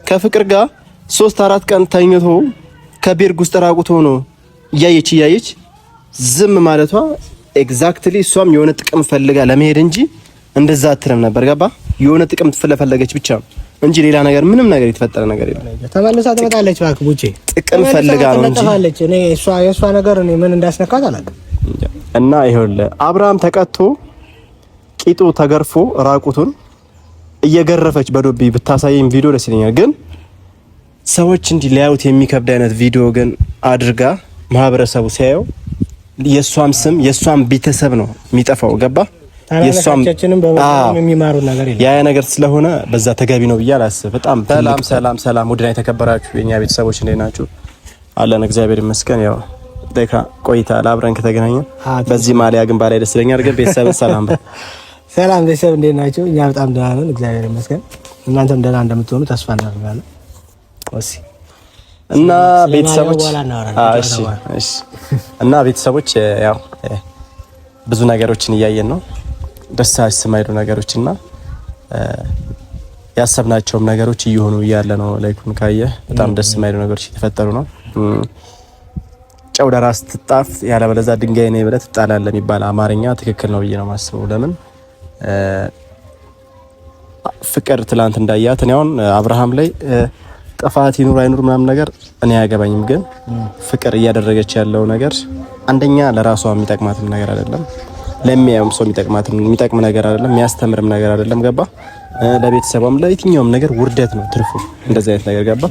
ከፍቅር ጋር 3-4 ቀን ተኝቶ ከቤርግ ውስጥ ራቁት ሆኖ እያየች ዝም ማለቷ ኤግዛክትሊ እሷም የሆነ ጥቅም ፈልጋ ለመሄድ እንጂ እንደዛ አትልም ነበር። ገባ? የሆነ ጥቅም ትፈለገች ብቻ እንጂ ሌላ ነገር ምንም ነገር የተፈጠረ ነገር የለም። ተመልሳ ትመጣለች እባክህ ቡቼ። ጥቅም ፈልጋ ነው እንጂ እኔ የእሷ ነገር እኔ ምን እንዳስነካት አላውቅም። እና ይኸውልህ አብርሃም ተቀጥቶ ቂጡ ተገርፎ ራቁቱን እየገረፈች በዶቢ ብታሳየኝ ቪዲዮ ደስ ይለኛል። ግን ሰዎች እንዲህ ሊያዩት የሚከብድ አይነት ቪዲዮ ግን አድርጋ ማህበረሰቡ ሲያየው የሷም ስም የሷም ቤተሰብ ነው የሚጠፋው። ገባ? የሷምቻችንም በመጣም የሚማሩ ነገር የለም። ያ ነገር ስለሆነ በዛ ተገቢ ነው ብዬ አላስብ። በጣም ሰላም ውድና የተከበራችሁ የኛ ቤተሰቦች እንዴት ናችሁ? አለን እግዚአብሔር ይመስገን። ያው ደካ ቆይታ አብረን ከተገናኘን በዚህ ማሊያ ግን ባላይ ደስ ይለኛል። ግን ቤተሰብ ሰላም ቤተሰብ እንዴት ናችሁ? እኛ በጣም ደህና ነን እግዚአብሔር ይመስገን። እናንተም ደህና እንደምትሆኑ ተስፋ እናደርጋለን። እና ቤተሰቦች እሺ እና ቤተሰቦች ያው ብዙ ነገሮችን እያየን ነው። ደስ የማይሉ ነገሮችና ያሰብናቸውም ነገሮች እየሆኑ እያለ ነው። ላይኩን ካየ በጣም ደስ የማይሉ ነገሮች እየተፈጠሩ ነው። ጨው ለራስ ትጣፍ ያለበለዛ ድንጋይ ነው ብለህ ትጣላለህ የሚባል አማርኛ ትክክል ነው ብዬ ነው የማስበው። ለምን ፍቅር ትላንት እንዳያት እኔ አሁን አብርሃም ላይ ጥፋት ይኑር አይኑር ምናምን ነገር እኔ አያገባኝም። ግን ፍቅር እያደረገች ያለው ነገር አንደኛ ለራሷ የሚጠቅማትም ነገር አይደለም፣ ለሚያየውም ሰው የሚጠቅም ነገር አይደለም፣ የሚያስተምርም ነገር አይደለም። ገባ? ለቤተሰቧም ለየትኛውም ነገር ውርደት ነው ትርፉ እንደዚህ አይነት ነገር። ገባ?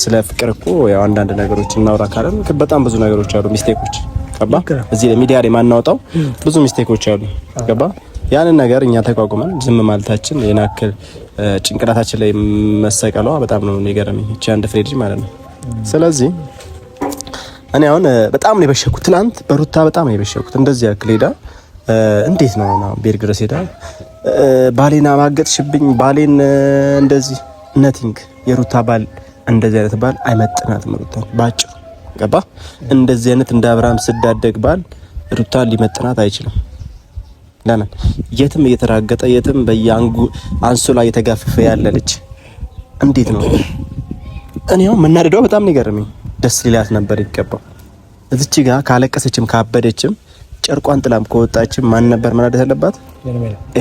ስለ ፍቅር እኮ ያው አንዳንድ ነገሮች እናውራ ካለን በጣም ብዙ ነገሮች አሉ፣ ሚስቴኮች። ገባ? እዚህ ሚዲያ ላይ ማናወጣው ብዙ ሚስቴኮች አሉ። ገባ? ያንን ነገር እኛ ተቋቁመን ዝም ማለታችን የናክል ጭንቅላታችን ላይ መሰቀሏ በጣም ነው የሚገርመኝ። እቺ አንድ ፍሬ ልጅ ማለት ነው። ስለዚህ እኔ አሁን በጣም ነው የበሸኩት። ትናንት በሩታ በጣም ነው የበሸኩት። እንደዚህ ያክል ሄዳ እንዴት ነው ቤርግ ድረስ ሄዳ ባሌን ማገጥሽብኝ፣ ባሌን እንደዚህ ነቲንግ። የሩታ ባል እንደዚህ አይነት ባል አይመጥናትም ሩታ ባጭሩ። ገባ? እንደዚህ አይነት እንደ አብርሃም ስዳደግ ባል ሩታ ሊመጥናት አይችልም። ለምን? የትም እየተራገጠ የትም አንሶላ እየተጋፈፈ ያለ ልጅ እንዴት ነው? እኔው መናደዷ በጣም ነው የገረመኝ። ደስ ሊላት ነበር ይገባው። እዚች ጋር ካለቀሰችም ካበደችም ጨርቋን ጥላም ከወጣችም ማን ነበር መናደድ ያለባት?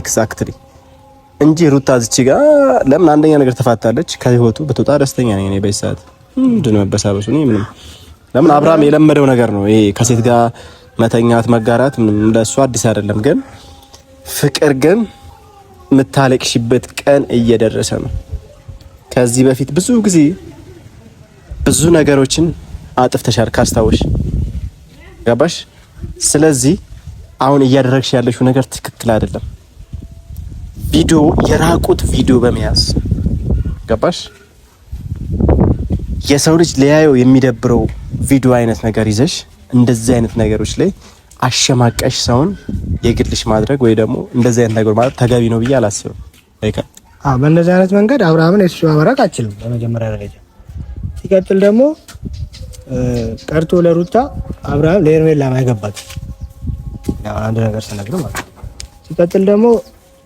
ኤግዛክትሊ እንጂ ሩታ እዚች ጋር ለምን አንደኛ ነገር ተፋታለች። ከህይወቱ በተወጣ ደስተኛ ነኝ እኔ በሰዓት ምንድን ነው መበሳበሱ? እኔ ምንም ለምን አብርሃም የለመደው ነገር ነው ይሄ ከሴት ጋር መተኛት መጋራት ምንም ለሱ አዲስ አይደለም። ግን ፍቅር ግን የምታለቅሽበት ቀን እየደረሰ ነው። ከዚህ በፊት ብዙ ጊዜ ብዙ ነገሮችን አጥፍተሻል ካስታወሽ። ገባሽ? ስለዚህ አሁን እያደረግሽ ያለሽው ነገር ትክክል አይደለም። ቪዲዮ የራቁት ቪዲዮ በመያዝ ገባሽ? የሰው ልጅ ሊያየው የሚደብረው ቪዲዮ አይነት ነገር ይዘሽ እንደዚህ አይነት ነገሮች ላይ አሸማቀሽ ሰውን የግልሽ ማድረግ ወይ ደግሞ እንደዚህ አይነት ነገር ማለት ተገቢ ነው ብዬ አላስብም። በእንደዚህ አይነት መንገድ አብርሃምን እሱ ማብራቅ አችልም በመጀመሪያ ደረጃ። ሲቀጥል ደግሞ ቀርቶ ለሩታ አብርሃም ለሄርሜላ ማይገባት ያው አንድ ነገር ስነግር ማለት። ሲቀጥል ደግሞ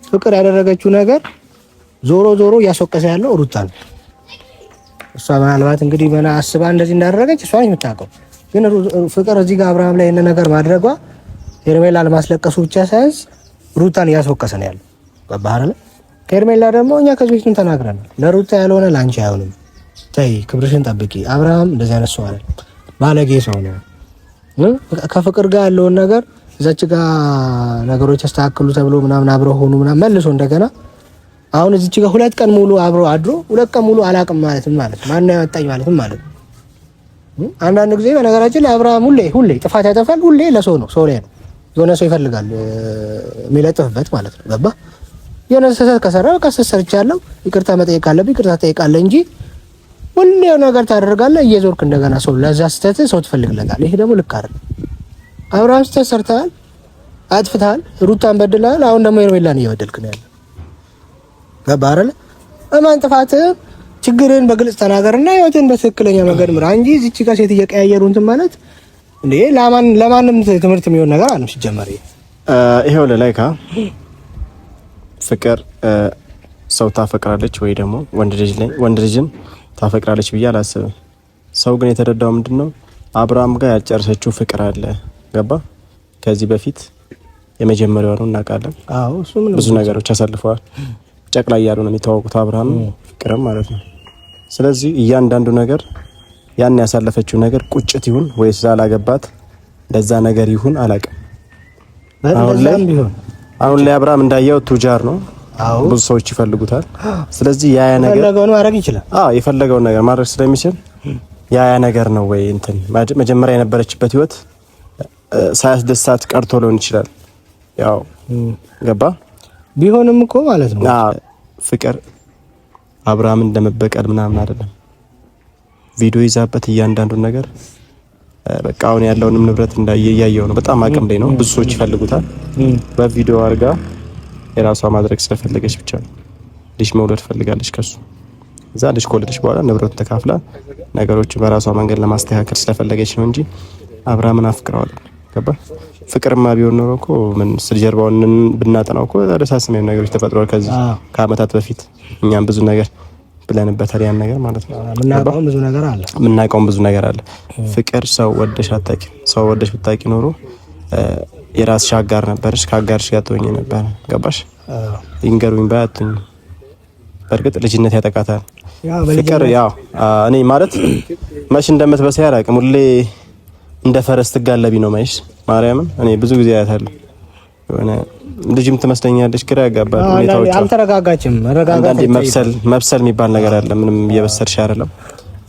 ፍቅር ያደረገችው ነገር ዞሮ እያስወቀሰ ያለው ሩታ ነው። እሷ ምናልባት እንግዲህ ምን አስባ እንደዚህ እንዳደረገች እሷ ነች የምታውቀው። ግን ፍቅር እዚህ ጋር አብርሃም ላይ እነ ነገር ማድረጓ ሄርሜላ ለማስለቀሱ ብቻ ሳይንስ ሩታን እያስወቀሰ ነው ያለው። ገባህ አይደል? ሄርሜላ ደግሞ እኛ ከዚህ በፊትም ተናግረናል። ለሩታ ያልሆነ ላንቺ አይሆንም። ተይ ክብርሽን ጠብቂ። አብርሃም እንደዚህ አይነት ሰው አይደል፣ ባለጌ ሰው ነው። ከፍቅር ጋር ያለውን ነገር እዛች ጋር ነገሮች ተስተካከሉ ተብሎ ምናምን አብረው ሆኑ ምናምን መልሶ እንደገና አሁን እዚች ጋር 2 ቀን ሙሉ አብሮ አድሮ 2 ቀን ሙሉ አላቅም ማለትም ማለት ማን ያወጣኝ ማለትም ማለት ነው። አንዳንድ ጊዜ በነገራችን ላይ አብርሃም ሁሌ ጥፋት ያጠፋል። ሁሌ ለሰው ነው፣ ሰው ላይ ነው። የሆነ ሰው ይፈልጋል የሚለጥፍበት ማለት ነው። ገባ? የሆነ ስህተት ከሰራ በቃ ሰርቻለሁ ይቅርታ መጠየቅ ካለብኝ ይቅርታ ጠይቃለህ እንጂ ሁሌ ነገር ታደርጋለህ እየዞርክ እንደገና ሰው ለዛ ስህተት ሰው ትፈልግለታለህ። ይሄ ደግሞ ልክ አይደለም። አብርሃም ስህተት ሰርተሃል፣ አጥፍተሃል፣ ሩታን በድለሃል። አሁን ደግሞ ሄርሜላን እየበደልክ ነው ያለው። ገባ አይደል? እማን ጥፋት ችግርን በግልጽ ተናገርና ህይወትን በትክክለኛ መንገድ ምራ እንጂ እዚች ጋር ሴት እየቀያየሩ እንትን ማለት እንዴ ለማንም ትምህርት የሚሆን ነገር አለም ሲጀመር። ይሄው ለላይካ ፍቅር ሰው ታፈቅራለች ወይ ደግሞ ወንድ ልጅን ታፈቅራለች ብዬ አላስብም። ሰው ግን የተረዳው ምንድነው አብርሃም ጋር ያልጨረሰችው ፍቅር አለ። ገባ? ከዚህ በፊት የመጀመሪያው ነው እናውቃለን። አዎ እሱ ብዙ ነገሮች አሳልፈዋል። ጨቅላ እያሉ ነው የሚተዋወቁት አብርሃም ፍቅርም ማለት ነው። ስለዚህ እያንዳንዱ ነገር ያን ያሳለፈችው ነገር ቁጭት ይሁን ወይስ ዛላገባት ለዛ ነገር ይሁን አላውቅም። አሁን ላይ አብርሃም እንዳየው ቱጃር ነው። ብዙ ሰዎች ይፈልጉታል። ስለዚህ ያ ነገር የፈለገውን ማድረግ ይችላል። የፈለገውን ነገር ማድረግ ስለሚችል ያ ነገር ነው ወይ እንትን መጀመሪያ የነበረችበት ህይወት ሳያስደሳት ቀርቶ ሊሆን ይችላል። ያው ገባ ቢሆንም እኮ ማለት ነው ፍቅር አብርሃምን እንደመበቀል ምናምን አይደለም። ቪዲዮ ይዛበት እያንዳንዱ ነገር በቃ አሁን ያለውንም ንብረት እንዳያየው ነው። በጣም አቅም ላይ ነው። ብዙ ሰዎች ይፈልጉታል። በቪዲዮ አድርጋ የራሷ ማድረግ ስለፈለገች ብቻ ነው። ልጅ መውለድ ፈልጋለች ከሱ። እዛ ልጅ ከወለደች በኋላ ንብረቱን ተካፍላ ነገሮችን በራሷ መንገድ ለማስተካከል ስለፈለገች ነው እንጂ አብርሃምን አፍቅረዋል። ገባ? ፍቅርማ ቢሆን ኖሮ እኮ ምን ስለጀርባውን ብናጠናው እኮ ተደሳስመ ነገሮች ተፈጥሯል። ከዚህ ከአመታት በፊት እኛም ብዙ ነገር ብለንበታል። ያን ነገር ማለት ነው ምናቀውም ብዙ ነገር አለ። ፍቅር ሰው ወደሽ አታቂ። ሰው ወደሽ ብታቂ ኖሮ የራስሽ አጋር ነበርሽ፣ ከአጋርሽ ጋር ትሆኚ ነበር። ገባሽ? ይንገሩኝ ባያቱኝ። በእርግጥ ልጅነት ያጠቃታል ፍቅር። ያው እኔ ማለት መች እንደምትበሳይ አላውቅም። ሁሌ እንደ ፈረስ ትጋለቢ ነው ማይሽ ማርያምን። እኔ ብዙ ጊዜ አያታለሁ። የሆነ ልጅም ትመስለኛለች። ግራ ያጋባል ሁኔታዎች። አልተረጋጋችም። አንዳንዴ መብሰል የሚባል ነገር አለ። ምንም እየበሰልሽ አይደለም።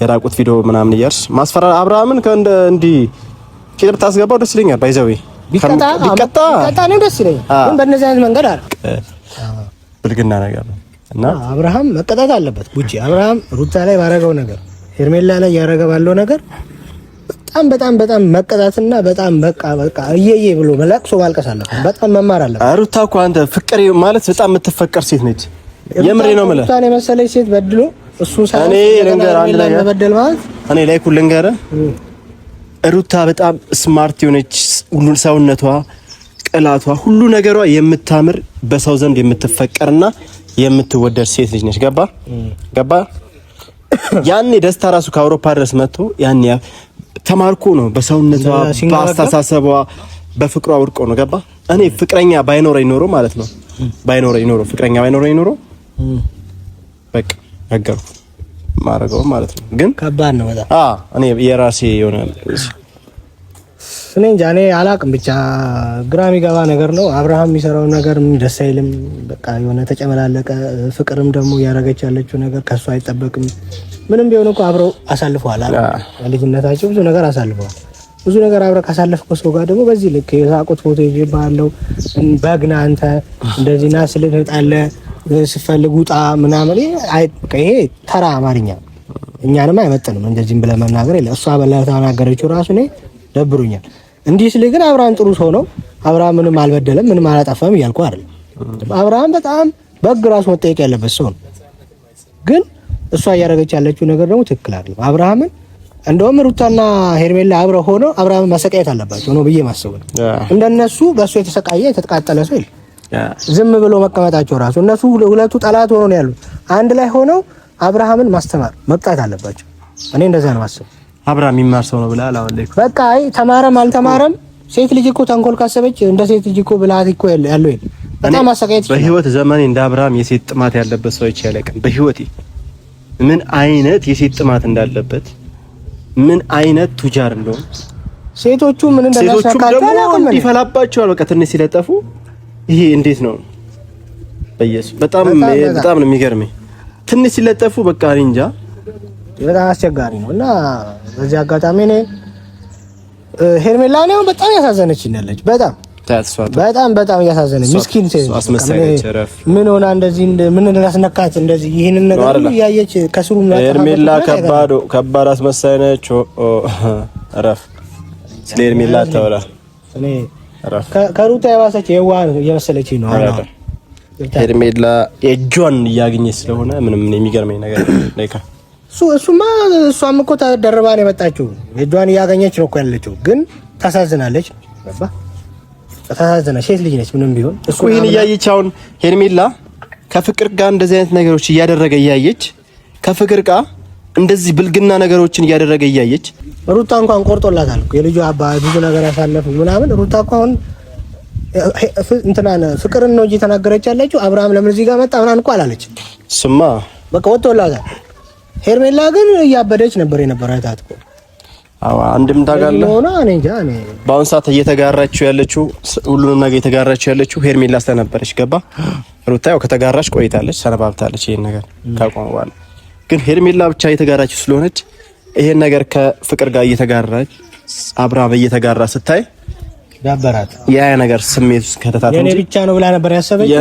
የራቁት ቪዲዮ ምናምን እያልሽ ማስፈራራ አብርሃምን ከእንደ እንዲህ ኪድር ታስገባው ደስ ይለኛል። ባይዘዌ ቢቀጣ ነው ደስ ይለኛል። ግን በእነዚህ አይነት መንገድ አረ ብልግና ነገር ነው እና አብርሃም መቀጣት አለበት። ቡጪ አብርሃም ሩታ ላይ ባረገው ነገር፣ ሄርሜላ ላይ ያረገ ባለው ነገር በጣም መቀጣትና በጣም በቃ እየየ ብሎ መላቅሶ ማልቀስ አለበት። በጣም መማር አለበት። ሩታ እኮ አንተ ፍቅር ማለት በጣም የምትፈቀር ሴት ነች። የምሬ ነው የምልህ። ሩታን የመሰለች ሴት በድሎ እሱ ሳይሆን እኔ ልንገርህ አንድ ነገር በደል ማለት እኔ ላይ ኩል ልንገርህ፣ ሩታ በጣም ስማርት የሆነች ሁሉ ሰውነቷ፣ ቅላቷ፣ ሁሉ ነገሯ የምታምር በሰው ዘንድ የምትፈቀርና የምትወደድ ሴት ልጅ ነች። ገባ? ያኔ ደስታ ራሱ ከአውሮፓ ድረስ መጥቶ ያኔ ተማርኮ ነው በሰውነቷ፣ በአስተሳሰቧ፣ በፍቅሯ ወድቆ ነው። ገባ? እኔ ፍቅረኛ ባይኖረኝ ኖሮ ማለት ነው ፍቅረኛ ባይኖረኝ ኖሮ በቃ ነገርኩ ማረገው ማለት ነው። ግን ከባድ ነው በጣም እኔ የራሴ የሆነ እኔ እንጃ እኔ አላቅም። ብቻ ግራ የሚገባ ነገር ነው። አብርሃም የሚሰራው ነገር ደስ አይልም። በቃ የሆነ ተጨመላለቀ። ፍቅርም ደግሞ ያረገች ያለችው ነገር ከሱ አይጠበቅም። ምንም ቢሆን እኮ አብረው አሳልፈዋል አይደል? ልጅነታቸው ብዙ ነገር አሳልፈዋል። ብዙ ነገር አብረው ካሳለፍከው ሰው ጋር ደግሞ በዚህ ልክ የሳቁት ፎቶ ይባለው በግና አንተ እንደዚህ ና ስለተጣለ ሲፈልግ ውጣ ምናምን ይሄ ተራ አማርኛ እኛንም አይመጥንም። እንደዚህም ብለህ መናገር የለ። እሷ በላ ተናገረችው ራሱ እኔ ደብሩኛል። እንዲህ ስለ ግን አብርሃም ጥሩ ሰው ነው። አብርሃም ምንም አልበደለም፣ ምንም አላጠፋም እያልኩ አይደለም። አብርሃም በጣም በግ ራሱ መጠየቅ ያለበት ሰው ነው። ግን እሷ እያደረገች ያለችው ነገር ደግሞ ትክክል አይደለም። አብርሃምን እንደውም ሩታና ሄርሜላ አብረው ሆነው አብርሃምን ማሰቃየት አለባቸው ነው ብዬ ማስበው። እንደነሱ በሱ የተሰቃየ የተቃጠለ ሰው የለም። ዝም ብሎ መቀመጣቸው ራሱ እነሱ ሁለቱ ጠላት ሆነው ነው ያሉት። አንድ ላይ ሆነው አብርሃምን ማስተማር መቅጣት አለባቸው። እኔ እንደዛ ነው ማስበው። አብርሃም የሚማር ሰው ነው ብላ አላወለኩ። በቃ አይ ተማረም አልተማረም ሴት ልጅ እኮ ተንኮል ካሰበች እንደ ሴት ልጅ እኮ ብላት እኮ ያለው በጣም ማሰቃየት። በህይወት ዘመኔ እንደ አብርሃም የሴት ጥማት ያለበት ሰው ይቻላል። በህይወቴ ምን አይነት የሴት ጥማት እንዳለበት ምን አይነት ቱጃር እንደሆነ ሴቶቹ ምን እንደሚያሳካቸው አላውቅም። ይፈላባቸዋል በቃ ትንሽ ሲለጠፉ። ይሄ እንዴት ነው? በኢየሱስ በጣም ነው የሚገርመኝ። ትንሽ ሲለጠፉ በቃ እንጃ በጣም አስቸጋሪ ነው። እና በዚህ አጋጣሚ እኔ ሄርሜላ ነው በጣም ያሳዘነችኝ ያለች በጣም ያሳዘነች ምስኪን ሴት ምን ሆና እንደዚህ ምን እንዳስነካት እንደዚህ ይሄንን ነገር ያየች ከስሩ ሄርሜላ ከባድ አስመሳይ ነች። አረፍ ስለ ሄርሜላ ታወራ እኔ አረፍ ከሩታ የባሰች የዋህ የመሰለችኝ ነው። ሄርሜላ የእጇን እያገኘች ስለሆነ ምንም የሚገርመኝ ነገር ላይካ እሷም እኮ ተደርባ ነው የመጣችው። የእጇን እያገኘች ነው እኮ ያለችው። ግን ታሳዝናለች። ታሳዝናለች። ሴት ልጅ ነች ምንም ቢሆን እኮ ይሄን እያየች አሁን ሄርሜላ ከፍቅር ጋር እንደዚህ አይነት ነገሮች እያደረገ እያየች ከፍቅር ጋር እንደዚህ ብልግና ነገሮችን እያደረገ እያየች ሩታ እንኳን ቆርጦላታል የልጁ አባ ብዙ ነገር ያሳለፉ ምናምን ሩታ እንኳን እንትናን ፍቅርን ነው እንጂ ተናገረች ያለችው አብርሃም ለምን እዚህ ጋር መጣ ምናምን እንኳን አላለች። ስማ በቃ ወጥቶላታል። ሄርሜላ ግን እያበደች ነበር የነበረው ታጥቆ አንድም ታጋለህ ሆነ እኔ እንጃ እኔ በአሁን ሰዓት እየተጋራችሁ ያለችው ሁሉንም ነገር እየተጋራችሁ ያለችው ሄርሜላ ስለነበረች ገባ። ሩታ ያው ከተጋራች ቆይታለች ሰነባብታለች። ይሄን ነገር ካቆመ በኋላ ግን ሄርሜላ ብቻ እየተጋራችሁ ስለሆነች ይሄን ነገር ከፍቅር ጋር እየተጋራች አብርሃም እየተጋራ ስታይ ያበራት ያ ነገር ስሜት ውስጥ ከተታተነ የኔ ብቻ ነው ብላ ነበር ያሰበችው።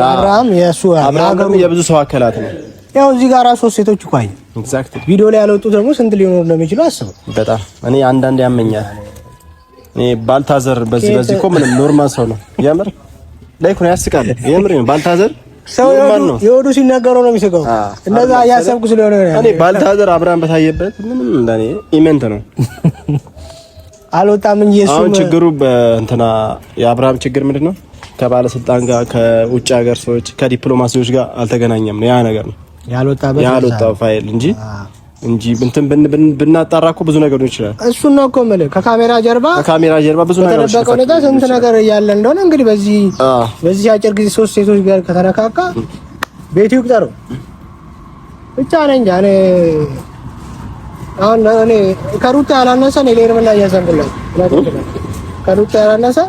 አብርሃም የሱ አብርሃም የብዙ ሰው አካላት ነው። ያው እዚህ ጋር ሶስት ሴቶች እኮ አይ ኤግዛክትሊ ቪዲዮ ላይ ያለውጡት ደግሞ ስንት ሊሆኑ እንደሚችሉ አስበው። በጣም እኔ አንዳንዴ ያመኛል። እኔ ባልታዘር በዚህ እኮ ምንም ኖርማል ሰው ነው የምር ላይ እኮ ያስቃል። የምር ነው ባልታዘር ሰው የወዱ ሲናገረው ነው የሚስቀው። እንደዛ ያሰብኩ ስለሆነ እኔ ባልታዘር አብርሃም በታየበት ምንም እንደኔ ኢሜንት ነው አልወጣም እንጂ እሱ አሁን ችግሩ በእንትና የአብርሃም ችግር ምንድነው? ከባለስልጣን ጋር ከውጭ ሀገር ሰዎች ከዲፕሎማሲዎች ጋር አልተገናኘም ነው ያ ነገር ነው ያልወጣው ፋይል እንጂ እንትን ብናጣራ እኮ ብዙ ነገሮች ይችላል። እሱን ነው እኮ የምልህ ከካሜራ ጀርባ ብዙ ነገሮች ተደበቀው ነገር ስንት ነገር እያለ እንደሆነ እንግዲህ በዚህ አጭር ጊዜ ሶስት ሴቶች ጋር ከተነካካ ቤቱ ይቁጠረው ብቻ ነኝ እንጂ አሁን እኔ ከሩታ ያላነሰ ነው ሄርሜላ እያዘንኩላት ከሩታ ያላነሰ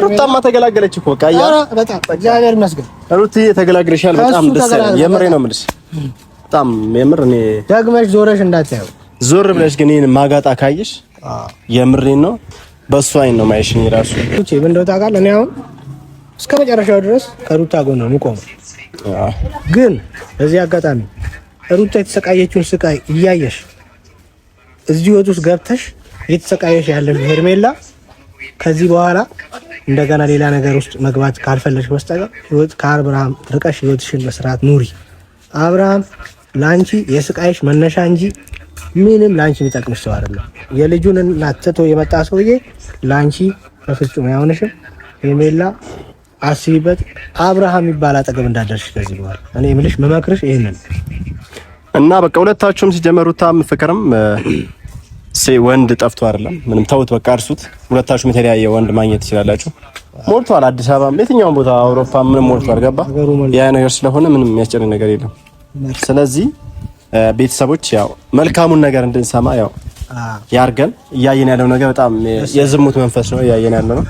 ሩታማ ተገላገለች እኮ በቃ ያ በጣም እግዚአብሔር ይመስገን ሩትዬ ተገላግለሻል። በጣም ደስ ይላል። የምሬ ነው የምልሽ በጣም የምር እኔ ደግመሽ ዞረሽ እንዳታየው ዞር ብለሽ ግን ይሄን ማጋጣ ካየሽ የምሬን ነው በሷ አይን ነው ማይሽ ነው ራሱ እቺ ምን እንደው ታውቃለህ። እኔ አሁን እስከ መጨረሻው ድረስ ከሩታ ጎን ነው የምቆመው። ግን በዚህ አጋጣሚ ሩታ የተሰቃየችውን ስቃይ እያየሽ እዚህ ህይወት ውስጥ ገብተሽ እየተሰቃየሽ ያለሽ ሄርሜላ ከዚህ በኋላ እንደገና ሌላ ነገር ውስጥ መግባት ካልፈለሽ በስተቀር ህይወት ከአብርሃም ርቀሽ ህይወትሽን በስርዓት ኑሪ። አብርሃም ላንቺ የስቃይሽ መነሻ እንጂ ምንም ላንቺ የሚጠቅምሽ ሰው አይደለም። የልጁን እናት ትቶ የመጣ ሰውዬ ላንቺ በፍጹም አይሆንሽም። ሄርሜላ አስቢበት። አብርሃም የሚባል አጠገብ እንዳደርሽ ከዚህ በኋላ እኔ የምልሽ መመክርሽ ይሄንን እና በቃ ሁለታችሁም ሲጀመሩታም ፍቅርም ወንድ ጠፍቶ አይደለም ምንም ተውት፣ በቃ እርሱት። ሁለታችሁም የተለያየ ወንድ ማግኘት ትችላላችሁ። ሞልቷል፣ አዲስ አበባም የትኛውም ቦታ አውሮፓ ምንም ሞልቷል። ገባ ያ ነገር ስለሆነ ምንም የሚያስጨንቅ ነገር የለም። ስለዚህ ቤተሰቦች ያው መልካሙን ነገር እንድንሰማ ያው ያርገን። እያየን ያለው ነገር በጣም የዝሙት መንፈስ ነው እያየን ያለው ነው።